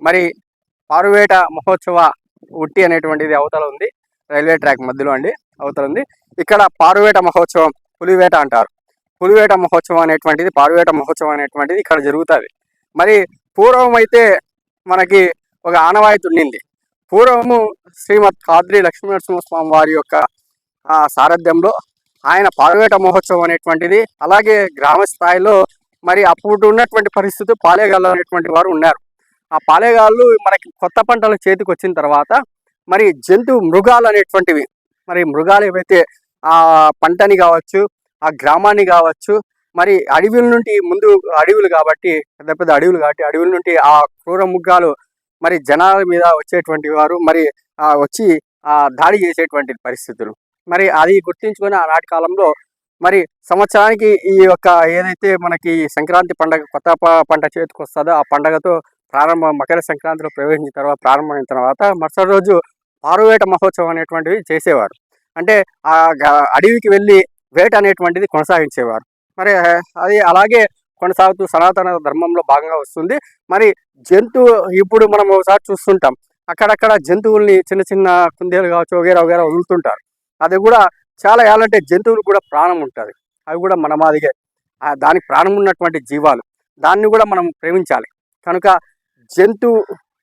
మరి పారువేట మహోత్సవ ఉట్టి అనేటువంటిది అవతల ఉంది, రైల్వే ట్రాక్ మధ్యలో అండి అవతల ఉంది. ఇక్కడ పారువేట మహోత్సవం, పులివేట అంటారు. పులివేట మహోత్సవం అనేటువంటిది, పారువేట మహోత్సవం అనేటువంటిది ఇక్కడ జరుగుతుంది. మరి పూర్వం అయితే మనకి ఒక ఆనవాయితీ ఉండింది. పూర్వము శ్రీమద్ కాద్రి లక్ష్మీనరసింహస్వామి వారి యొక్క సారథ్యంలో ఆయన పారువేట మహోత్సవం అనేటువంటిది, అలాగే గ్రామ స్థాయిలో మరి అప్పుడు ఉన్నటువంటి పరిస్థితి పాలేగాళ్ళు అనేటువంటి వారు ఉన్నారు. ఆ పాలేగాళ్ళు మనకి కొత్త పంటలు చేతికి వచ్చిన తర్వాత మరి మృగాలు అనేటువంటివి, మరి మృగాలు ఏవైతే ఆ పంటని కావచ్చు, ఆ గ్రామాన్ని కావచ్చు, మరి అడవుల నుండి ముందు అడవులు కాబట్టి పెద్ద పెద్ద అడవులు కాబట్టి అడవుల నుండి ఆ క్రూర మృగాలు మరి జనాల మీద వచ్చేటువంటి వారు మరి వచ్చి దాడి చేసేటువంటి పరిస్థితులు. మరి అది గుర్తించుకొని ఆనాటి కాలంలో మరి సంవత్సరానికి ఈ యొక్క ఏదైతే మనకి సంక్రాంతి పండగ కొత్త పంట చేతికి వస్తుందో ఆ పండగతో మకర సంక్రాంతిలో ప్రవేశించిన తర్వాత ప్రారంభమైన తర్వాత మరుసటి రోజు పారువేట మహోత్సవం అనేటువంటివి చేసేవారు. అంటే ఆ అడవికి వెళ్ళి వేట అనేటువంటిది కొనసాగించేవారు. మరి అది అలాగే కొనసాగుతూ సనాతన ధర్మంలో భాగంగా వస్తుంది. మరి ఇప్పుడు మనం ఒకసారి చూస్తుంటాం, అక్కడక్కడ జంతువుల్ని చిన్న చిన్న కుందేలు కావచ్చు వగేరా వగేరా వదులుతుంటారు. అది కూడా చాలా ఏళ్ళంటే జంతువులు కూడా ప్రాణం ఉంటుంది, అవి కూడా మన మాదిగే దానికి ప్రాణం ఉన్నటువంటి జీవాలు, దాన్ని కూడా మనం ప్రేమించాలి. కనుక జంతు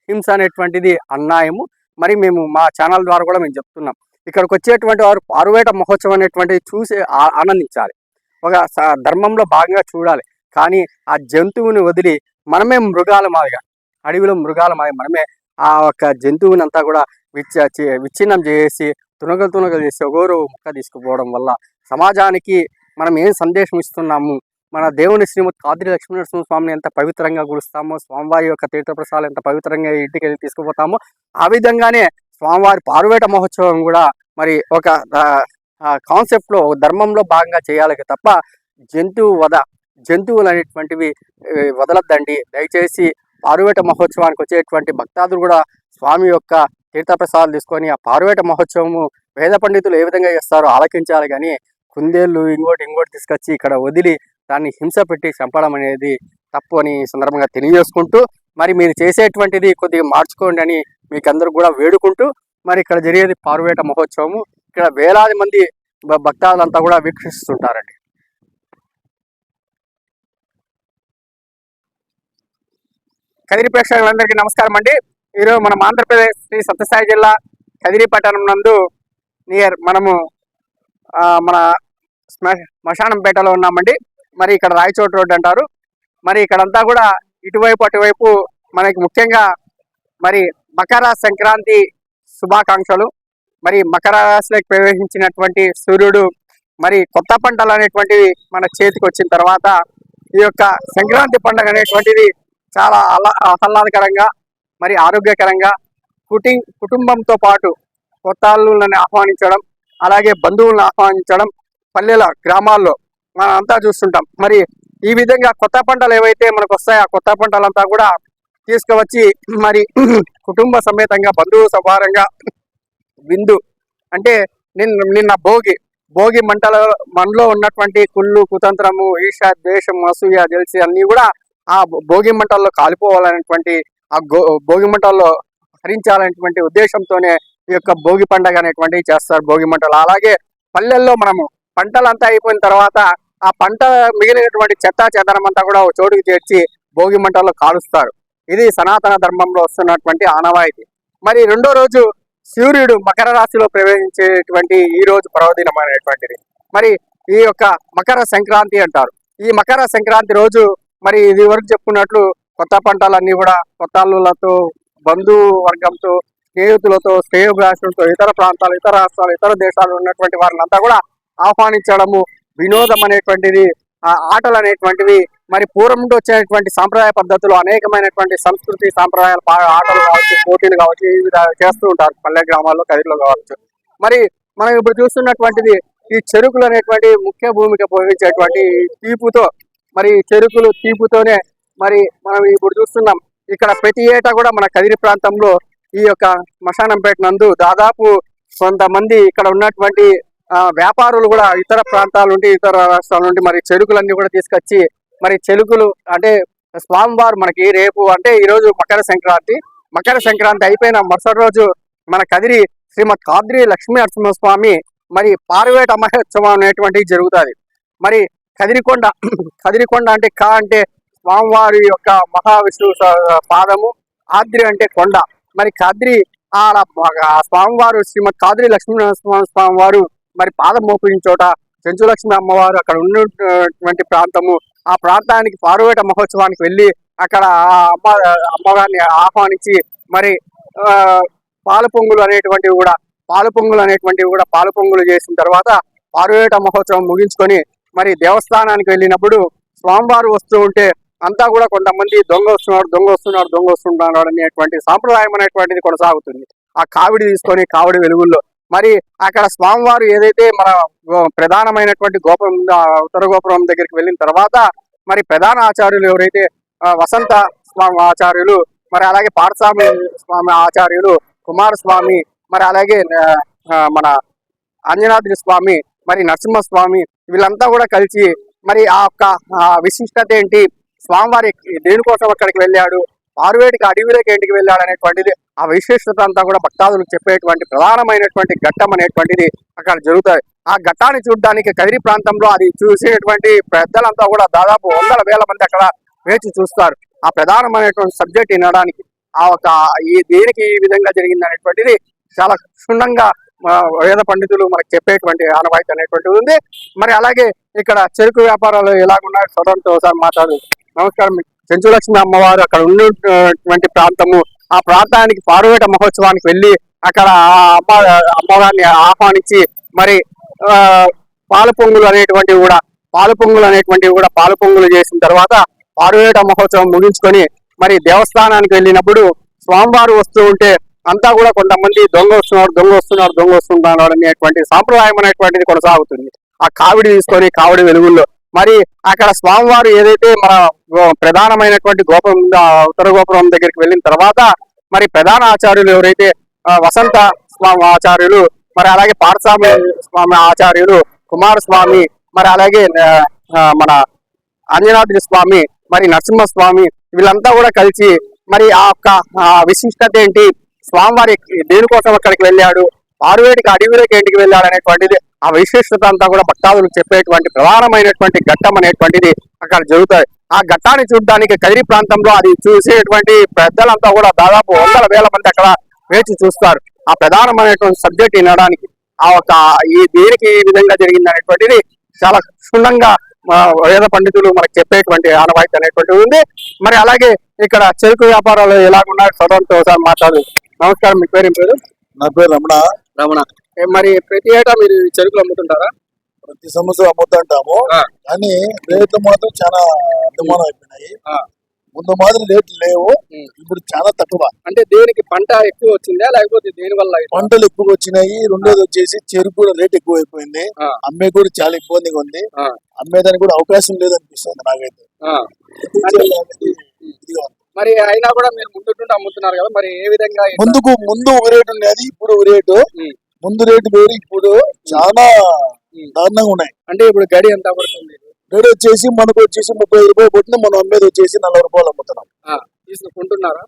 హింస అనేటువంటిది అన్యాయము. మరి మేము మా ఛానల్ ద్వారా కూడా మేము చెప్తున్నాం, ఇక్కడికి వచ్చేటువంటి వారు పారువేట మహోత్సవం అనేటువంటిది చూసి ఆనందించాలి, ఒక ధర్మంలో భాగంగా చూడాలి. కానీ ఆ జంతువుని వదిలి మనమే మృగాల మాదిగా, అడవిలో మృగాల మాదిగా మనమే ఆ యొక్క జంతువుని అంతా కూడా విచ్ఛిన్నం చేసి తునగలు చేసి ఒకరు ముక్క తీసుకుపోవడం వల్ల సమాజానికి మనం ఏం సందేశం ఇస్తున్నాము, మన దేవుని శ్రీమద్ కాద్రి లక్ష్మీనరసింహ స్వామిని ఎంత పవిత్రంగా గురుస్తామో, స్వామివారి యొక్క తీర్థప్రసాదాలు ఎంత పవిత్రంగా ఇంటికి వెళ్ళి తీసుకుపోతామో, ఆ విధంగానే స్వామివారి పారువేట మహోత్సవం కూడా మరి ఒక కాన్సెప్ట్లో ధర్మంలో భాగంగా చేయాలి తప్ప జంతువులు అనేటువంటివి వదలద్దండి. దయచేసి పారువేట మహోత్సవానికి వచ్చేటువంటి భక్తాదులు కూడా స్వామి యొక్క తీర్థప్రసాదాలు తీసుకొని ఆ పారువేట మహోత్సవము వేద పండితులు ఏ విధంగా చేస్తారో ఆలకించాలి. కానీ కుందేళ్ళు ఇంకోటి తీసుకొచ్చి ఇక్కడ వదిలి దాన్ని హింస పెట్టి చంపడం అనేది తప్పు అని సందర్భంగా తెలియజేసుకుంటూ, మరి మీరు చేసేటువంటిది కొద్దిగా మార్చుకోండి అని మీకు అందరూ కూడా వేడుకుంటూ, మరి ఇక్కడ జరిగేది పారువేట మహోత్సవము. ఇక్కడ వేలాది మంది భక్తాదులంతా కూడా వీక్షిస్తుంటారండి. కదిరి ప్రేక్షకులందరికీ నమస్కారం అండి. ఈరోజు మనం ఆంధ్రప్రదేశ్ శ్రీ సత్యసాయి జిల్లా కదిరి పట్టణం నందు మనము మన శ్మశానంపేటలో ఉన్నామండి. మరి ఇక్కడ రాయచోటు రోడ్డు అంటారు. మరి ఇక్కడంతా కూడా ఇటువైపు అటువైపు మనకి ముఖ్యంగా మరి మకర సంక్రాంతి శుభాకాంక్షలు. మరి మకర రాశిలోకి ప్రవేశించినటువంటి సూర్యుడు మరి కొత్త పంటలు అనేటువంటివి మన చేతికి వచ్చిన తర్వాత ఈ యొక్క సంక్రాంతి పండుగ అనేటువంటిది చాలా ఆహ్లాదకరంగా మరి ఆరోగ్యకరంగా కుటుంబంతో పాటు కొత్త అల్లుళ్ళని ఆహ్వానించడం, అలాగే బంధువులను ఆహ్వానించడం పల్లెల గ్రామాల్లో మనం అంతా చూస్తుంటాం. మరి ఈ విధంగా కొత్త పంటలు ఏవైతే మనకు వస్తాయో ఆ కొత్త పంటలంతా కూడా తీసుకువచ్చి మరి కుటుంబ సమేతంగా బంధువు సభారంగా విందు అంటే నిన్న భోగి మనలో ఉన్నటువంటి కుళ్ళు కుతంత్రము ఈర్ష ద్వేషం అసూయ జెల్సీ అన్నీ కూడా ఆ భోగి మంటల్లో కాలిపోవాలనేటువంటి ఆ భోగి మంటల్లో హరించాలనేటువంటి ఉద్దేశంతోనే ఈ యొక్క భోగి పండుగ అనేటువంటివి చేస్తారు, భోగి మంటలు. అలాగే పల్లెల్లో మనము పంటలంతా అయిపోయిన తర్వాత ఆ పంట మిగిలినటువంటి చెదారం అంతా కూడా చోటుకు చేర్చి భోగి మంటల్లో కాలుస్తారు. ఇది సనాతన ధర్మంలో వస్తున్నటువంటి ఆనవాయితీ. మరి రెండో రోజు సూర్యుడు మకర రాశిలో ప్రవేశించేటువంటి ఈ రోజు పర్వదినం అనేటువంటిది మరి ఈ యొక్క మకర సంక్రాంతి అంటారు. ఈ మకర సంక్రాంతి రోజు మరి ఇది వరకు చెప్పుకున్నట్లు కొత్త పంటలన్నీ కూడా కొత్త అల్లులతో, బంధు వర్గంతో, స్నేహితులతో, శ్రేయోభిలాషులతో ఇతర ప్రాంతాలు, ఇతర రాష్ట్రాలు, ఇతర దేశాలు ఉన్నటువంటి వారినంతా కూడా ఆహ్వానించడము, వినోదం అనేటువంటిది, ఆటలు అనేటువంటివి, మరి పూర్వం నుండి వచ్చేటువంటి సాంప్రదాయ పద్ధతులు అనేకమైనటువంటి సంస్కృతి సాంప్రదాయాలు ఆటలు కావచ్చు, పోటీలు కావచ్చు, ఇవి చేస్తూ ఉంటారు పల్లె గ్రామాల్లో, కదిరిలో కావచ్చు. మరి మనం ఇప్పుడు చూస్తున్నటువంటిది ఈ చెరుకులు అనేటువంటి ముఖ్య భూమిక పోషించేటువంటి తీపుతో, మరి చెరుకులు తీపుతోనే మరి మనం ఇప్పుడు చూస్తున్నాం. ఇక్కడ ప్రతి ఏటా కూడా మన కదిరి ప్రాంతంలో ఈ యొక్క శ్మశానంపేట నందు దాదాపు కొంతమంది ఇక్కడ ఉన్నటువంటి వ్యాపారులు కూడా ఇతర ప్రాంతాల నుండి, ఇతర రాష్ట్రాల నుండి మరి చెరుకులన్నీ కూడా తీసుకొచ్చి మరి చెరుకులు అంటే స్వామివారు మనకి రేపు అంటే ఈ రోజు మకర సంక్రాంతి అయిపోయిన మరుసటి రోజు మన కదిరి శ్రీమద్ కాద్రి లక్ష్మీ నరసింహస్వామి మరి పార్వేట మహోత్సవం అనేటువంటిది జరుగుతుంది. మరి కదిరికొండ అంటే అంటే స్వామివారి యొక్క మహావిష్ణువు పాదము, ఆద్రి అంటే కొండ. మరి కద్రి ఆడ స్వామివారు శ్రీమద్ కాద్రి లక్ష్మీ నరసింహస్వామి వారు మరి పాదం మోపిన చోట చెంచులక్ష్మి అమ్మవారు అక్కడ ఉన్నటువంటి ప్రాంతము. ఆ ప్రాంతానికి పార్వేట మహోత్సవానికి వెళ్ళి అక్కడ ఆ అమ్మవారిని ఆహ్వానించి మరి పాలు పొంగులు అనేటువంటివి కూడా పాలు పొంగులు చేసిన తర్వాత పార్వేట మహోత్సవం ముగించుకొని మరి దేవస్థానానికి వెళ్ళినప్పుడు స్వామివారు వస్తూ ఉంటే అంతా కూడా కొంతమంది దొంగ వస్తున్నాడు అనేటువంటి సాంప్రదాయం అనేటువంటిది కొనసాగుతుంది. ఆ కావిడి తీసుకొని కావిడి వెలుగుల్లో మరి అక్కడ స్వామివారు ఏదైతే మన ప్రధానమైనటువంటి గోపురం ఉత్తర గోపురం దగ్గరికి వెళ్ళిన తర్వాత మరి ప్రధాన ఆచార్యులు ఎవరైతే వసంత స్వామి ఆచార్యులు, మరి అలాగే పార్థస్వామి స్వామి ఆచార్యులు, కుమారస్వామి, మరి అలాగే మన అంజనాద్రి స్వామి, మరి నరసింహస్వామి, వీళ్ళంతా కూడా కలిసి మరి ఆ యొక్క విశిష్టత ఏంటి, స్వామివారి దేనికోసం అక్కడికి వెళ్ళాడు, పార్వేటికి అడవిలోకి ఇంటికి వెళ్ళాడు అనేటువంటిది ఆ విశిష్టత అంతా కూడా భక్తాదులకు చెప్పేటువంటి ప్రధానమైనటువంటి ఘట్టం అనేటువంటిది అక్కడ జరుగుతుంది. ఆ ఘట్టాన్ని చూడడానికి కదిరి ప్రాంతంలో అది చూసేటువంటి పెద్దలంతా కూడా దాదాపు 100,000 మంది అక్కడ వేచి చూస్తారు. ఆ ప్రధానమైనటువంటి సబ్జెక్ట్ వినడానికి దేనికి ఈ విధంగా జరిగింది అనేటువంటిది చాలా క్షుణ్ణంగా వేద పండితులు మనకు చెప్పేటువంటి ఆనవాయితీ అనేటువంటిది ఉంది. మరి అలాగే ఇక్కడ చెరుకు వ్యాపారాలు ఎలాగున్నాయో చూడడంతో ఒకసారి మాట్లాడు. నమస్కారం. చెంచులక్ష్మి అమ్మవారు అక్కడ ఉన్నటువంటి ప్రాంతము. ఆ ప్రాంతానికి పార్వేట మహోత్సవానికి వెళ్ళి అక్కడ అమ్మవారిని ఆహ్వానించి మరి పాలు పొంగులు అనేటువంటివి కూడా పాలు పొంగులు చేసిన తర్వాత పార్వేట మహోత్సవం ముగించుకొని మరి దేవస్థానానికి వెళ్ళినప్పుడు స్వామివారు వస్తూ ఉంటే అంతా కూడా కొంతమంది దొంగ వస్తున్నాడు అనేటువంటి సాంప్రదాయం అనేటువంటిది కొనసాగుతుంది. ఆ కావిడి తీసుకొని కావిడి వెలుగుల్లో మరి అక్కడ స్వామివారు ఏదైతే మన ప్రధానమైనటువంటి గోపురం ఉత్తర గోపురం దగ్గరికి వెళ్ళిన తర్వాత మరి ప్రధాన ఆచార్యులు ఎవరైతే వసంత స్వామి ఆచార్యులు, మరి అలాగే పార్థస్వామి స్వామి ఆచార్యులు, కుమారస్వామి, మరి అలాగే మన అంజనాద్రి స్వామి, మరి నరసింహస్వామి, వీళ్ళంతా కూడా కలిసి మరి ఆ యొక్క విశిష్టత ఏంటి, స్వామివారి దేనికోసం అక్కడికి వెళ్ళాడు, పార్వేటికి అడవిలోకి ఇంటికి వెళ్ళాడు అనేటువంటిది ఆ విశిష్టత అంతా కూడా భక్తాదులకు చెప్పేటువంటి ప్రధానమైనటువంటి ఘట్టం అనేటువంటిది అక్కడ జరుగుతుంది. ఆ ఘట్టాన్ని చూడడానికి కదిరి ప్రాంతంలో అది చూసేటువంటి పెద్దలంతా కూడా దాదాపు 100,000 మంది అక్కడ వేచి చూస్తారు. ఆ ప్రధానమైనటువంటి సబ్జెక్ట్ వినడానికి దేనికి ఈ విధంగా జరిగింది అనేటువంటిది చాలా క్షుణ్ణంగా వేద పండితులు మనకు చెప్పేటువంటి ఆనవాయితీ అనేటువంటిది ఉంది. మరి అలాగే ఇక్కడ చెరుకు వ్యాపారాలు ఎలాగున్నాయో చూడడంతో ఒకసారి మాట్లాడు. నమస్కారం. మీ పేరు ఏం పేరు? నా పేరు రమణ. మరి ప్రతి ఏటా మీరు చెరుకులు అమ్ముతుంటారా? ప్రతి సంవత్సరం అమ్ముతుంటాము, కానీ రేట్లు మాత్రం చాలా అభిమానం అయిపోయినాయి. ముందు మాత్రం రేట్లు లేవు, ఇప్పుడు చాలా తక్కువ. అంటే దేనికి పంట ఎక్కువ వచ్చిందా లేకపోతే దేని వల్ల? పంటలు ఎక్కువ వచ్చినాయి. రెండోది వచ్చేసి చెరుకు కూడా రేట్ ఎక్కువ అయిపోయింది. అమ్మే కూడా చాలా ఇబ్బందిగా ఉంది. అమ్మేదానికి కూడా అవకాశం లేదనిపిస్తుంది నాకైతే. మరి అయినా కూడా మీరు ముందు అమ్ముతున్నారు కదా, మరి ఏ విధంగా? ముందు ఒక రేటు ఉండేది, ఇప్పుడు ఒక రేటు. ముందు రేటు వేరు, ఇప్పుడు చాలా దారుణంగా ఉన్నాయి. అంటే ఇప్పుడు గడి ఎంత పడుతుంది? గడి వచ్చేసి మనకు వచ్చేసి 35 రూపాయలు పట్టిన, మనం అమ్మేది వచ్చేసి 40 రూపాయలు అమ్ముతున్నాం. తీసుకుంటున్నారా?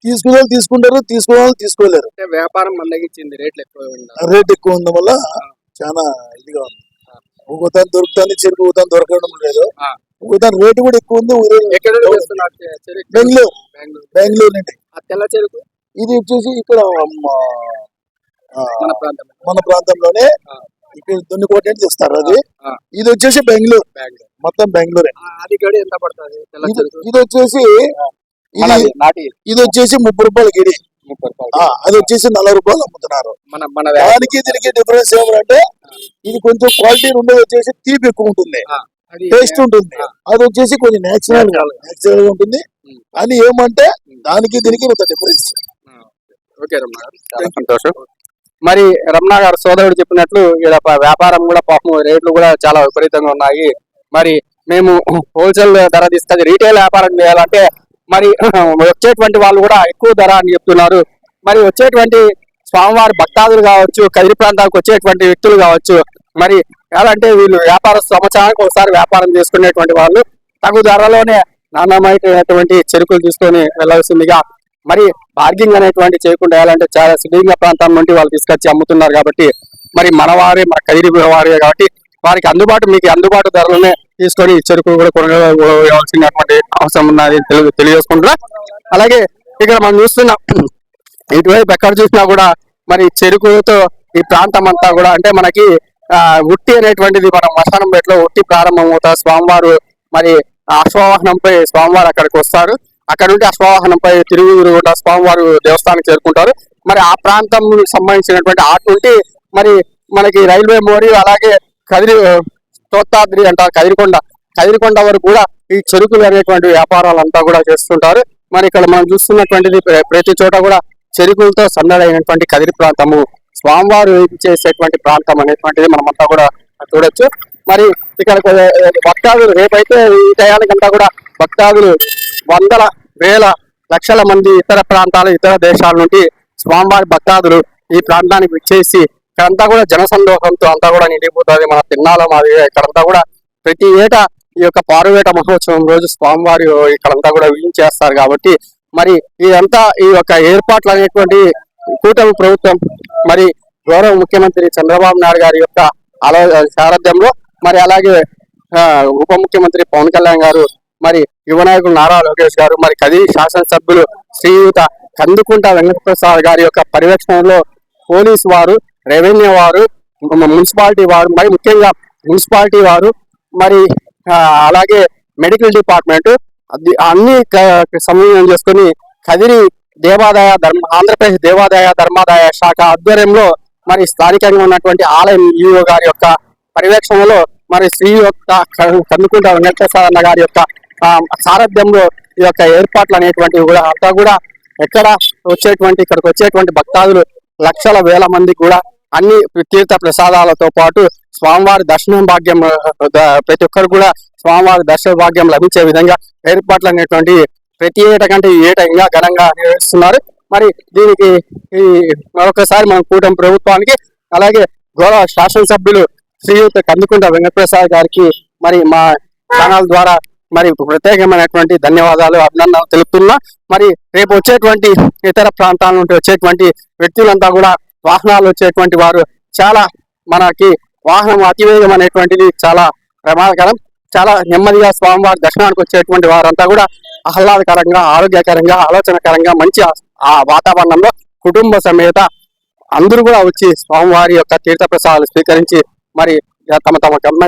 తీసుకునే తీసుకుంటారు, తీసుకోవాలి తీసుకోలేరు. వ్యాపారం మందగించింది, రేట్లు ఎక్కువ ఉండడం వల్ల చాలా ఇదిగా ఉంది. ఒకదాని దొరుకుతుంది చెరుకు, ఒకదాని దొరకడం లేదు. ఒకదాని రేటు కూడా ఎక్కువ ఉంది. బెంగళూరు నుండి తెల్ల చెరుకు ఇది వచ్చేసి ఇక్కడ మన ప్రాంతంలోనే ఇక్కడ దున్నుకోట తెస్తారు. అది ఇది వచ్చేసి బెంగళూరు, మొత్తం బెంగళూరే. ఇది వచ్చేసి 30 రూపాయల గిడి, అది వచ్చేసి 40 రూపాయలు అమ్ముతున్నారు. దానికి దీనికి డిఫరెన్స్ ఏమంటే ఇది కొంచెం క్వాలిటీ ఉండేది వచ్చేసి తీపి ఎక్కువ ఉంటుంది, టేస్ట్ ఉంటుంది. అది వచ్చేసి కొంచెం నేచురల్ గా ఉంటుంది. అని ఏమంటే దానికి దీనికి ఒక డిఫరెన్స్. ఓకే రమణ, చాలా సంతోషం. మరి రమణ గారు సోదరుడు చెప్పినట్లు వ్యాపారం కూడా పాపం రేట్లు కూడా చాలా విపరీతంగా ఉన్నాయి. మరి మేము హోల్సేల్ ధర తీస్తుంది, రీటైల్ వ్యాపారం చేయాలంటే మరి వచ్చేటువంటి వాళ్ళు కూడా ఎక్కువ ధర అని చెప్తున్నారు. మరి వచ్చేటువంటి స్వామివారి భక్తాదులు కావచ్చు, కదిరి ప్రాంతానికి వచ్చేటువంటి వ్యక్తులు కావచ్చు, మరి ఎలా అంటే వీళ్ళు వ్యాపార సంవత్సరానికి ఒకసారి వ్యాపారం చేసుకునేటువంటి వాళ్ళు తగు ధరలోనే నాణ్యమైనటువంటి చెరుకులు తీసుకొని వెళ్ళాల్సిందిగా, మరి బార్గింగ్ అనేటువంటి చేయకుండా వేయాలంటే చాలా సుదీర్ఘ ప్రాంతం నుండి వాళ్ళు తీసుకొచ్చి అమ్ముతున్నారు కాబట్టి, మరి మన కదిరి వారే కాబట్టి వారికి మీకు అందుబాటు ధరలోనే తీసుకొని చెరుకు కూడా కొనవలసినటువంటి అవసరం ఉన్నది తెలియజేసుకుంటున్నా. అలాగే ఇక్కడ మనం చూస్తున్నా ఇటువైపు ఎక్కడ చూసినా కూడా మరి చెరుకుతో ఈ ప్రాంతం అంతా కూడా, అంటే మనకి ఉట్టి అనేటువంటిది మనం మశానంపేటలో ఉట్టి ప్రారంభం అవుతారు. స్వామివారు మరి అశ్వవాహనంపై స్వామివారు అక్కడికి వస్తారు. అక్కడ నుండి అశ్వవాహనంపై తిరుగురు స్వామివారు దేవస్థానానికి చేరుకుంటారు. మరి ఆ ప్రాంతం సంబంధించినటువంటి ఆట నుండి మరి మనకి రైల్వే మోరీ, అలాగే తోత్తాద్రి అంటారు కదిరికొండ వరకు కూడా ఈ చెరుకులు అనేటువంటి వ్యాపారాలంతా కూడా చేస్తుంటారు. మరి ఇక్కడ మనం చూస్తున్నటువంటిది ప్రతి చోట కూడా చెరుకులతో సందడైనటువంటి కదిరి ప్రాంతము, స్వామివారు చేసేటువంటి ప్రాంతం అనేటువంటిది మనమంతా కూడా చూడొచ్చు. మరి ఇక్కడ భక్తాదులు రేపైతే ఈ టయానికంతా కూడా భక్తాదులు వందల వేల లక్షల మంది ఇతర ప్రాంతాలు ఇతర దేశాల నుండి స్వామివారి భక్తాదులు ఈ ప్రాంతానికి విచ్చేసి ఇక్కడంతా కూడా జనసందోహంతో అంతా కూడా నిండిపోతుంది. మన తిన్నాల మాదిరిగా ఇక్కడంతా కూడా ప్రతి ఏటా ఈ యొక్క పారువేట మహోత్సవం రోజు స్వామివారి ఇక్కడంతా కూడా వీయించేస్తారు కాబట్టి, మరి ఇదంతా ఈ యొక్క ఏర్పాట్లు అనేటువంటి కూటమి ప్రభుత్వం మరి గౌరవ ముఖ్యమంత్రి చంద్రబాబు నాయుడు గారి యొక్క సారథ్యంలో, మరి అలాగే ఉప ముఖ్యమంత్రి పవన్ కళ్యాణ్ గారు, మరి యువ నాయకులు నారా లోకేష్ గారు, మరి కదిరి శాసనసభ్యులు శ్రీయుత కందుకుంట వెంకటప్రసాద్ గారి యొక్క పర్యవేక్షణలో పోలీసు వారు, రెవెన్యూ వారు, మున్సిపాలిటీ వారు, మరి ముఖ్యంగా మున్సిపాలిటీ వారు, మరి అలాగే మెడికల్ డిపార్ట్మెంట్ అన్ని సమన్వయం చేసుకుని కదిరి ఆంధ్రప్రదేశ్ దేవాదాయ ధర్మాదాయ శాఖ ఆధ్వర్యంలో మరి స్థానికంగా ఉన్నటువంటి ఆలయం ఈఓ గారి యొక్క పర్యవేక్షణలో, మరి శ్రీయుక్త కందుకుంట వెంకటప్రసాద్ అన్న గారి యొక్క సారథ్యంలో ఈ యొక్క ఏర్పాట్లు అనేటువంటివి కూడా అంతా కూడా ఇక్కడికి వచ్చేటువంటి భక్తాదులు లక్షల వేల మంది కూడా అన్ని తీర్థ ప్రసాదాలతో పాటు స్వామివారి దర్శనం భాగ్యం, ప్రతి ఒక్కరు కూడా స్వామివారి దర్శన భాగ్యం లభించే విధంగా ఏర్పాట్లు అనేటువంటి ప్రతి ఏటా కంటే ఈ ఏటా ఇంకా ఘనంగా నిర్వహిస్తున్నారు. మరి దీనికి మరొకసారి మన కూటమి ప్రభుత్వానికి, అలాగే గౌరవ శాసనసభ్యులు శ్రీయుత కందుకుంట వెంకటప్రసాద్ గారికి మరి మా ఛానల్ ద్వారా మరి ప్రత్యేకమైనటువంటి ధన్యవాదాలు, అభినందనలు తెలుపుతున్నా. మరి రేపు వచ్చేటువంటి ఇతర ప్రాంతాల నుండి వచ్చేటువంటి వ్యక్తులంతా కూడా వాహనాలు వచ్చేటువంటి వారు చాలా మనకి వాహనం అతివేగం అనేటువంటిది చాలా ప్రమాదకరం. చాలా నెమ్మదిగా స్వామివారి దర్శనానికి వచ్చేటువంటి వారంతా కూడా ఆహ్లాదకరంగా, ఆరోగ్యకరంగా, ఆలోచనకరంగా మంచి ఆ వాతావరణంలో కుటుంబ సమేత అందరూ కూడా వచ్చి స్వామివారి యొక్క తీర్థ ప్రసాదాలు స్వీకరించి మరి తమ గమ్య